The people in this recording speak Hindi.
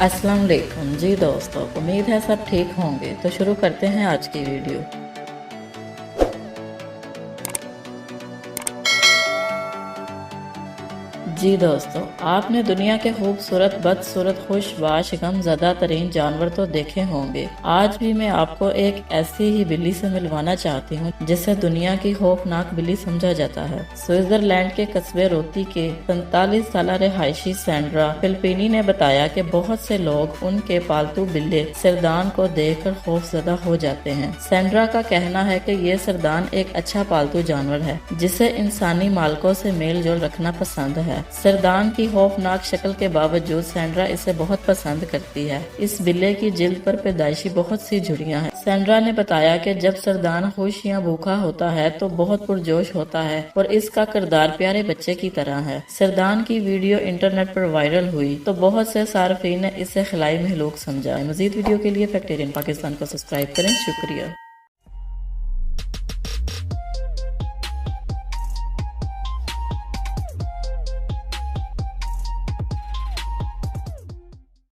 अस्सलाम वालेकुम जी दोस्तों, उम्मीद है सब ठीक होंगे। तो शुरू करते हैं आज की वीडियो। जी दोस्तों, आपने दुनिया के खूबसूरत, बदसूरत, खुशबाश, गमज़दा तरीन जानवर तो देखे होंगे। आज भी मैं आपको एक ऐसी ही बिल्ली से मिलवाना चाहती हूँ जिसे दुनिया की खौफनाक बिल्ली समझा जाता है। स्विट्जरलैंड के कस्बे रोती के 47 साल रिहायशी सैंड्रा फिलिपिनी ने बताया कि बहुत से लोग उनके पालतू बिल्ले सरदान को देखकर खौफजदा हो जाते हैं। सैंड्रा का कहना है कि ये सरदान एक अच्छा पालतू जानवर है जिसे इंसानी मालिकों से मेल जोल रखना पसंद है। सरदान की खौफनाक शक्ल के बावजूद सैंड्रा इसे बहुत पसंद करती है। इस बिल्ले की जिल्द पर पैदाइशी बहुत सी झुर्रियां हैं। सैंड्रा ने बताया कि जब सरदान खुश या भूखा होता है तो बहुत पुरजोश होता है और इसका किरदार प्यारे बच्चे की तरह है। सरदान की वीडियो इंटरनेट पर वायरल हुई तो बहुत से सार्फिन ने इसे खिलाई महलूक समझा। मजीद वीडियो के लिए फैक्टेरियन पाकिस्तान को सब्सक्राइब करें। शुक्रिया।